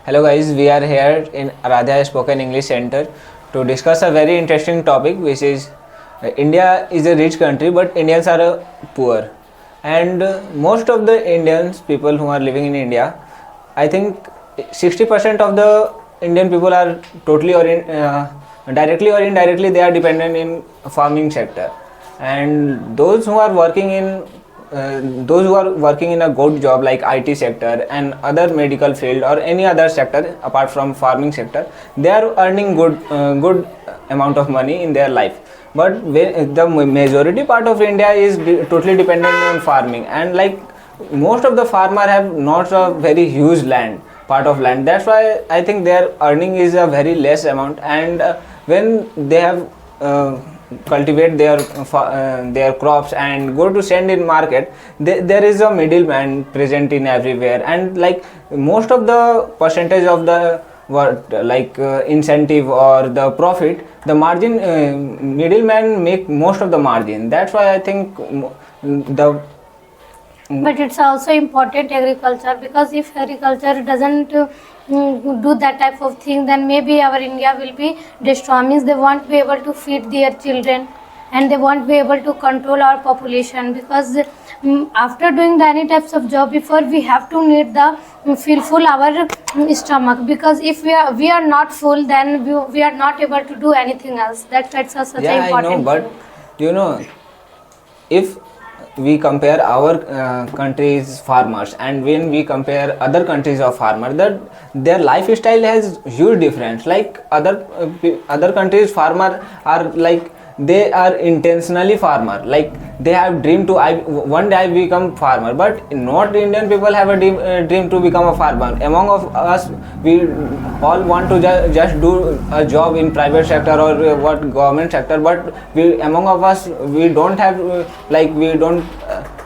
Hello guys, we are here in AARADHYA Spoken English Center to discuss a very interesting topic, which is India is a rich country but Indians are poor. And most of the Indians, people who are living in India, I think 60% of the Indian people are totally or directly or indirectly they are dependent in farming sector. And those who are working in a good job like IT sector and other medical field or any other sector apart from farming sector, they are earning good amount of money in their life. But the majority part of India is totally dependent on farming, and like most of the farmer have not a very huge part of land. That's why I think their earning is a very less amount, and when they have cultivate their crops and go to send in market, there is a middleman present in everywhere, and like most of the percentage of the incentive or the profit, the margin, middleman make most of the margin. That's why I think the But it's also important agriculture, because if agriculture doesn't do that type of thing, then maybe our India will be destroyed. Means they won't be able to feed their children, and they won't be able to control our population, because after doing the any types of job, before we have to need the feel full our stomach, because if we are not full, then we are not able to do anything else. That's such an important I know, but if we compare our country's farmers and when we compare other countries of farmer, that their lifestyle has huge difference. Like other countries farmer are like they are intentionally farmer, like they have dream to one day I become farmer. But not Indian people have a dream to become a farmer. Among of us, we all want to just do a job in private sector or what government sector, but among of us we don't have we don't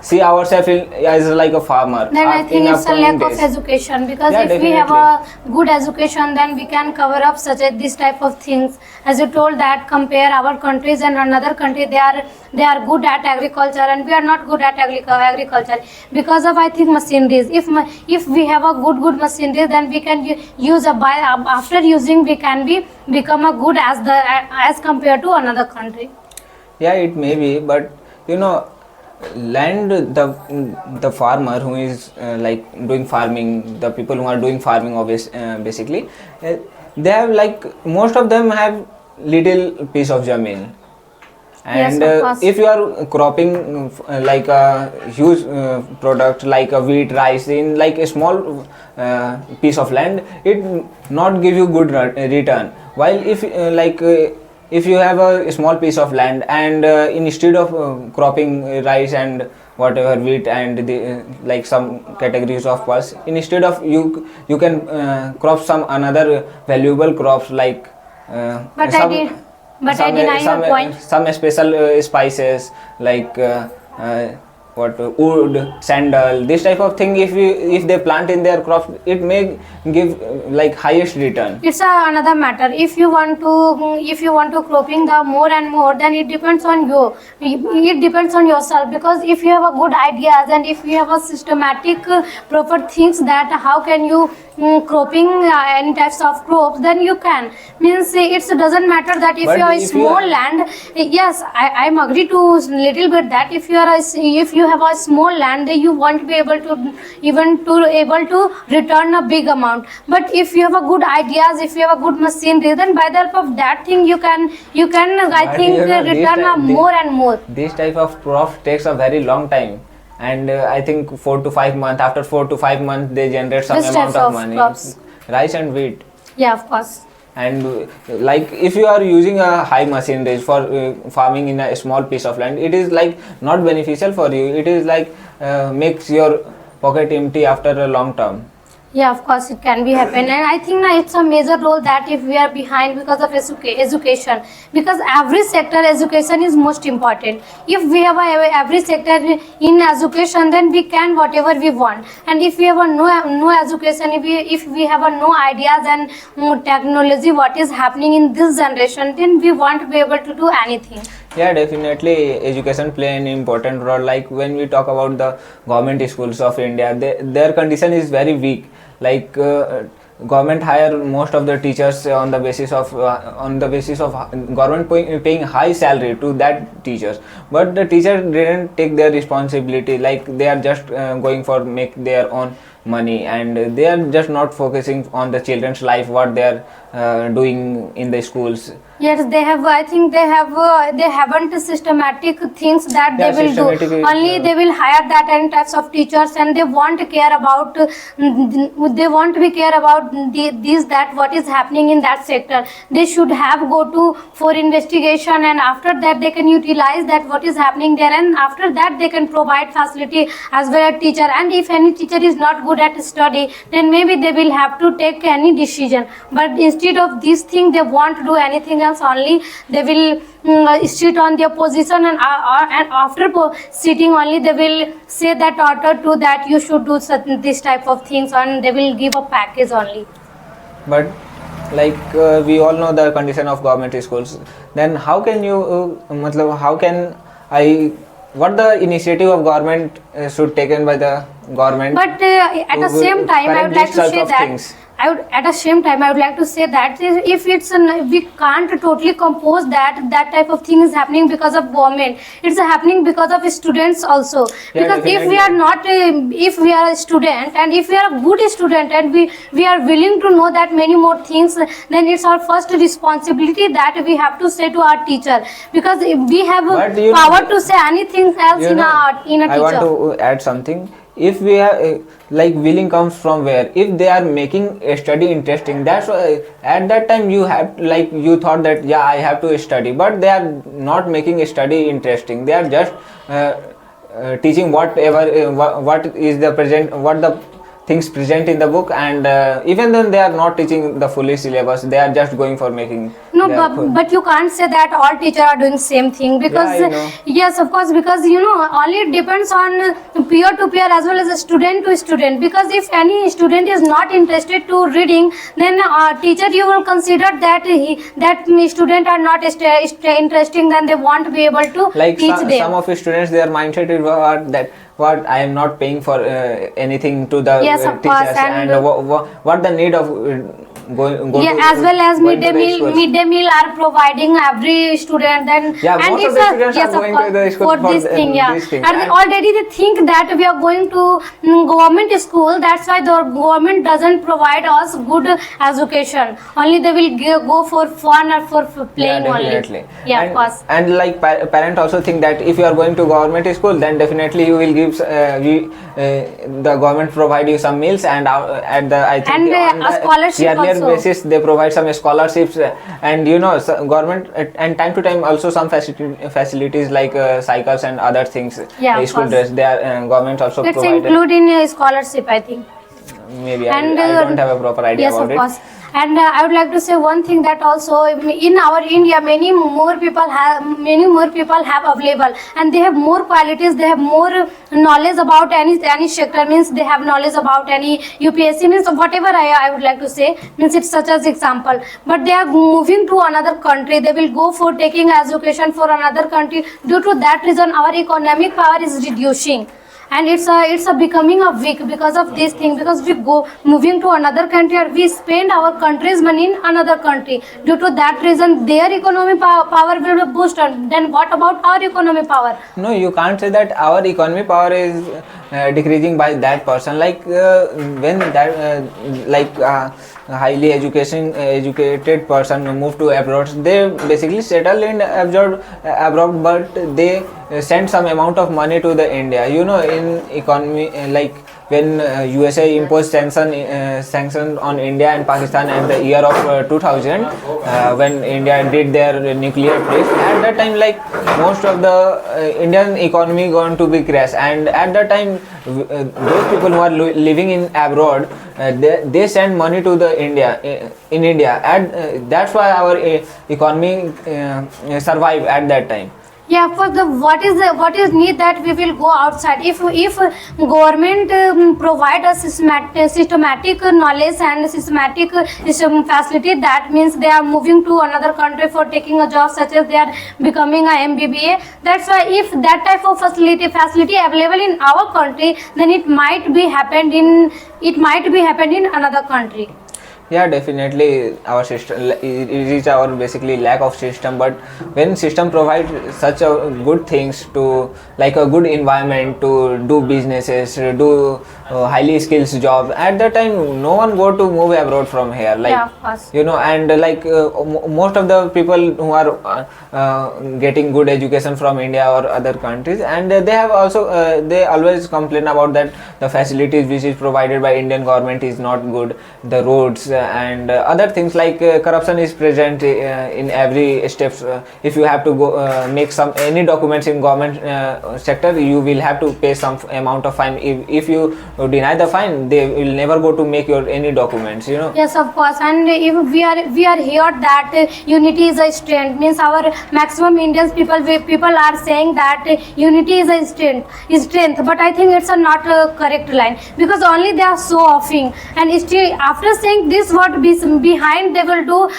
see ourselves as like a farmer. Then I think it's a lack of education, because if we have a good education, then we can cover up this type of things. As you told that compare our countries and another country, they are good at agriculture and we are not good at agriculture because of I think machineries. If we have a good machinery, then we can use after using we can become a good as compared to another country. Yeah, it may be, but land, the farmer who is doing farming, the people who are doing farming basically, they have most of them have little piece of jameen, and yes, if you are cropping like a huge product like a wheat, rice in like a small piece of land, it not give you good return. While if you have a small piece of land and instead of cropping rice and whatever wheat and some categories of pulse, instead of you can crop some another valuable crops like I deny your point. Some special spices like wood, sandal, this type of thing. If they plant in their crops, it may give highest return. It's another matter. If you want to cropping the more and more, then it depends on you. It depends on yourself, because if you have a good ideas and if you have a systematic proper things that how can you cropping any types of crops, then you can. Means it doesn't matter that if you have a small land. Yes, I'm agree to little bit that if you have a small land, you won't be able to return a big amount. But if you have a good ideas, if you have a good machinery, then by the help of that thing you can I think return more and more. This type of crop takes a very long time, and I think 4 to 5 months. After 4 to 5 months, they generate some amount of money. Crops. Rice and wheat. Yeah, of course. And if you are using a high machinery for farming in a small piece of land, it is not beneficial for you. It is makes your pocket empty after a long term. Yeah, of course it can be happen, and I think it's a major role that if we are behind because of education, because every sector education is most important. If we have every sector in education, then we can whatever we want. And if we have no education, if we have no ideas and technology what is happening in this generation, then we won't be able to do anything. Yeah, definitely education play an important role. Like when we talk about the government schools of India, their condition is very weak. government hire most of the teachers on the basis of government paying high salary to that teachers, but the teacher didn't take their responsibility, like they are just going for make their own money, and they are just not focusing on the children's life, what they are doing in the schools. Yes, they have. I think they haven't systematic things that Yeah, they will do. systematic, Only they will hire that and types of teachers, and they won't care about. They won't be care about this that what is happening in that sector. They should have go to for investigation, and after that they can utilize that what is happening there, and after that they can provide facility as well as teacher. And if any teacher is not good at study, then maybe they will have to take any decision. But instead of this thing, they won't do anything else. Only they will sit on their position, and after sitting only they will say that order to that you should do certain this type of things, and they will give a package only. But like we all know the condition of government schools, then how can you how can I, what the initiative of government should taken by the government? But at the same time, I would like to say that things. At the same time, I would like to say that if we can't totally compose that type of thing is happening because of government. It's happening because of students also. Yeah, Because if we definitely. are not, if we are a student, and if we are a good student, and we are willing to know that many more things, then it's our first responsibility that we have to say to our teacher, because we have But you- power to say anything else You in know, a teacher. I want to add something. If we are like willing comes from where? If they are making a study interesting, that's why at that time you have, like you thought that yeah, I have to study, but they are not making a study interesting. They are just teaching whatever what is the present, what the things present in the book, and even then they are not teaching the fully syllabus. They are just going for making. No, their full- but you can't say that all teachers are doing same thing, because Yeah, I know. yes, of course, because only it depends on peer to peer as well as a student to student. Because if any student is not interested to reading, then teacher you will consider that that student are not interesting, then they won't be able to like teach them. some of the students, their mindset is that what I am not paying for anything to the Yes, of course, teachers, and what the need of going yeah, to, as well as going midday to the meal. schools. Midday meal are providing every student. Then Yeah, and most of it's the a students yes, are of going course, to the school for for this thing. Yeah, these things. and And- already they think that we are going to government school. That's why the government doesn't provide us good education. Only they will go for fun or for playing Yeah, only. definitely. Yeah, and, of course. And like parents also think that if you are going to government school, then definitely you will give the government provide you some meals, and at the I think And, on a the scholarship yearly also. basis they provide some scholarships, and government and time to time also some facilities like cycles and other things. Yeah, of school course. dress. They are government also It's provided. included in a scholarship, I think. Maybe And I don't have a proper idea yes, about of it. course. And I would like to say one thing, that also in our India many more people have available, and they have more qualities, they have more knowledge about any sector, means they have knowledge about any UPSC, means whatever I would like to say, means it's such as example, but they are moving to another country, they will go for taking education for another country. Due to that reason our economic power is reducing, and it's a becoming a weak because of this thing, because we go moving to another country, or we spend our country's money in another country. Due to that reason their economic power will be boosted. Then what about our economic power? No, you can't say that our economic power is decreasing by that person. Like when that highly educated person move to abroad, they basically settle in abroad, but they send some amount of money to the India. In economy, like when USA imposed sanction on India and Pakistan at the year of 2000, when India did their nuclear test, at that time like most of the Indian economy going to be crash, and at that time those people who are living in abroad, they send money to the India in India, and that's why our economy survive at that time. Yeah, for what is need that we will go outside. If government provide a systematic knowledge and systematic facility, that means they are moving to another country for taking a job, such as they are becoming a MBBA. That's why if that type of facility available in our country, then it might be happened in another country. Yeah, definitely our system, it is our basically lack of system. But when system provides such a good things to, like a good environment to do businesses, to do highly skills job, at that time no one go to move abroad from here, like, Yeah, of course. you know. And like most of the people who are getting good education from India or other countries, and they have also they always complain about that the facilities which is provided by Indian government is not good, the roads and other things, like corruption is present in every steps. If you have to go make some any documents in government sector, you will have to pay some amount of fine. If you deny the fine, they will never go to make your any documents, you know. Yes, of course. And if we are here that unity is a strength, means our maximum Indians people are saying that unity is a strength. But I think it's a not a correct line, because only they are so offing, and still after saying this, what behind they will do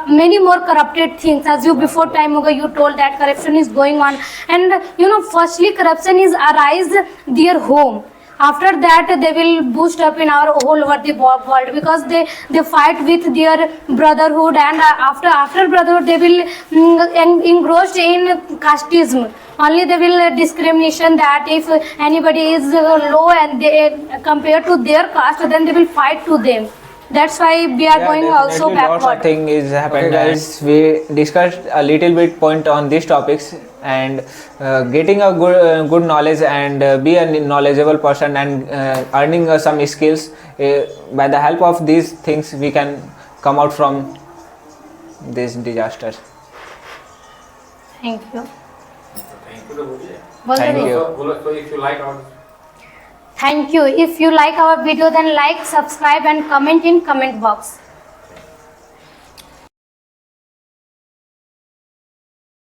many more corrupted things. As you before time ago you told that corruption is going on, and you know, firstly corruption is arise their home. After that they will boost up in our whole over the world, because they fight with their brotherhood, and after brotherhood they will engrossed in casteism. Only they will discrimination, that if anybody is low and they compared to their caste, then they will fight to them. That's why we are going also Definitely lots of backward. thing is happened. Okay, guys, we discussed a little bit point on these topics, and getting a good knowledge and be a knowledgeable person, and earning some skills, by the help of these things we can come out from this disaster. Thank you. Thank you. So if you like our Thank you. If you like our video, then like, subscribe and comment in comment box.